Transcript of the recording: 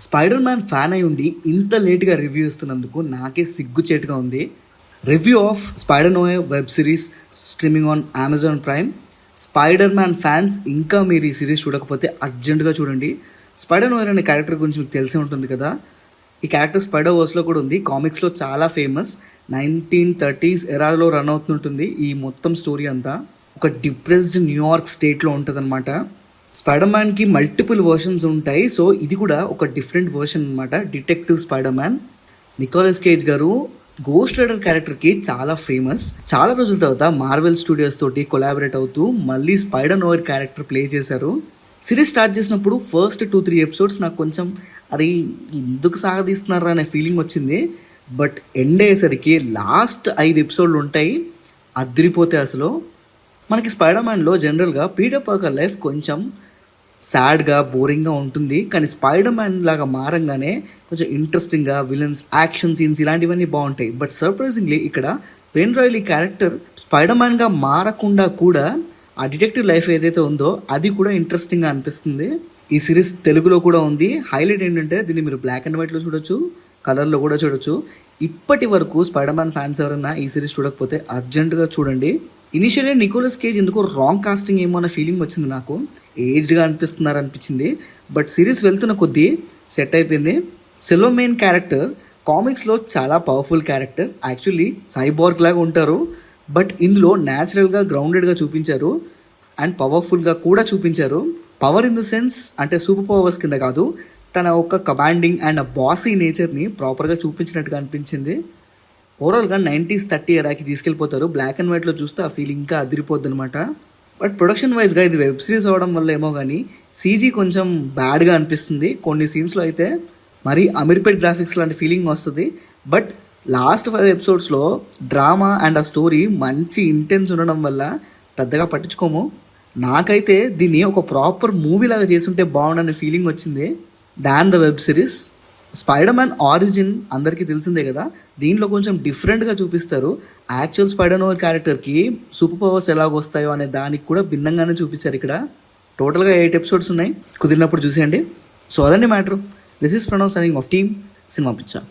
Spider man fan అయి ఉండి ఇంత లేట్గా రివ్యూ ఇస్తున్నందుకు నాకే సిగ్గుచేటుగా ఉంది. Review of Spider Noir web series streaming on Amazon Prime. Spider Man fans ఇంకా మీరు ఈ సిరీస్ చూడకపోతే అర్జెంటుగా చూడండి. స్పైడర్ నోయర్ అనే క్యారెక్టర్ గురించి మీకు తెలిసే ఉంటుంది కదా. ఈ క్యారెక్టర్ స్పైడర్ వర్స్లో కూడా ఉంది. కామిక్స్లో చాలా ఫేమస్. 1930s ఎరాలో రన్ అవుతుంటుంది ఈ మొత్తం స్టోరీ అంతా. ఒక డిప్రెస్డ్ న్యూయార్క్ స్టేట్లో ఉంటుందన్నమాట. స్పైడర్ మ్యాన్కి మల్టిపుల్ వర్షన్స్ ఉంటాయి. సో ఇది కూడా ఒక డిఫరెంట్ వర్షన్ అనమాట, detective Spider Man. Nicolas Cage గారు గోస్ట్ రైడర్ క్యారెక్టర్కి చాలా ఫేమస్. చాలా రోజుల తర్వాత మార్వెల్ స్టూడియోస్ తోటి కొలాబరేట్ అవుతూ మళ్ళీ స్పైడర్ నోయర్ క్యారెక్టర్ ప్లే చేశారు. సిరీస్ స్టార్ట్ చేసినప్పుడు ఫస్ట్ 2-3 ఎపిసోడ్స్ నాకు కొంచెం అరే ఎందుకు సాగదీస్తున్నారా అనే ఫీలింగ్ వచ్చింది. బట్ ఎండ్ అయ్యేసరికి లాస్ట్ 5 ఎపిసోడ్లు ఉంటాయి, అదిరిపోతే అసలు. మనకి స్పైడర్ మ్యాన్లో జనరల్గా పీటర్ పార్కర్ లైఫ్ కొంచెం సాడ్గా బోరింగ్గా ఉంటుంది. కానీ స్పైడర్ మ్యాన్ లాగా మారంగానే కొంచెం ఇంట్రెస్టింగ్గా విలన్స్, యాక్షన్ సీన్స్ ఇలాంటివన్నీ బాగుంటాయి. బట్ సర్ప్రైజింగ్లీ ఇక్కడ పెన్ రాయిలీ క్యారెక్టర్ స్పైడర్ మ్యాన్గా మారకుండా కూడా ఆ డిటెక్టివ్ లైఫ్ ఏదైతే ఉందో అది కూడా ఇంట్రెస్టింగ్గా అనిపిస్తుంది. ఈ సిరీస్ తెలుగులో కూడా ఉంది. హైలైట్ ఏంటంటే దీన్ని మీరు బ్లాక్ అండ్ వైట్లో చూడొచ్చు, కలర్లో కూడా చూడొచ్చు. ఇప్పటి వరకు స్పైడర్ మ్యాన్ ఫ్యాన్స్ ఎవరైనా ఈ సిరీస్ చూడకపోతే అర్జెంటుగా చూడండి. ఇనిషియల్లీ నికోలస్ కేజ్ ఎందుకో రాంగ్ కాస్టింగ్ ఏమో అన్న ఫీలింగ్ వచ్చింది నాకు. ఏజ్డ్గా అనిపిస్తున్నారు అనిపించింది. బట్ సిరీస్ వెళ్తున్న కొద్దీ సెట్ అయిపోయింది. సెలోమెయిన్ క్యారెక్టర్ కామిక్స్లో చాలా పవర్ఫుల్ క్యారెక్టర్. యాక్చువల్లీ సైబార్గ్ లాగా ఉంటారు. బట్ ఇందులో న్యాచురల్గా గ్రౌండెడ్గా చూపించారు అండ్ పవర్ఫుల్గా కూడా చూపించారు. పవర్ ఇన్ ద సెన్స్ అంటే సూపర్ పవర్స్ కింద కాదు, తన ఒక కమాండింగ్ అండ్ బాసీ నేచర్ని ప్రాపర్గా చూపించినట్టుగా అనిపించింది. ఓవరాల్గా 90s 30 ఎరాకి తీసుకెళ్ళిపోతారు. బ్లాక్ అండ్ వైట్లో చూస్తే ఆ ఫీల్ ఇంకా అదిరిపోద్ది అనమాట. బట్ ప్రొడక్షన్ వైజ్గా ఇది వెబ్ సిరీస్ అవ్వడం వల్ల ఏమో కానీ సీజీ కొంచెం బ్యాడ్గా అనిపిస్తుంది. కొన్ని సీన్స్లో అయితే మరీ అమీర్పేట్ గ్రాఫిక్స్ లాంటి ఫీలింగ్ వస్తుంది. బట్ లాస్ట్ 5 ఎపిసోడ్స్లో డ్రామా అండ్ ఆ స్టోరీ మంచి ఇంటెన్స్ ఉండడం వల్ల పెద్దగా పట్టించుకోము. నాకైతే దీన్ని ఒక ప్రాపర్ మూవీ లాగా చేసుంటే బాగుండనే ఫీలింగ్ వచ్చింది than the web series. Spider man origin అందరికీ తెలిసిందే కదా. దీంట్లో కొంచెం డిఫరెంట్గా చూపిస్తారు. యాక్చువల్ స్పైడర్ నోయర్ క్యారెక్టర్కి సూపర్ పవర్స్ ఎలాగొస్తాయో అనే దానికి కూడా భిన్నంగానే చూపించారు ఇక్కడ. టోటల్గా 8 ఎపిసోడ్స్ ఉన్నాయి, కుదిరినప్పుడు చూసేయండి. సో అదండి matter. This is Pranav signing off team cinema పిచ్చా.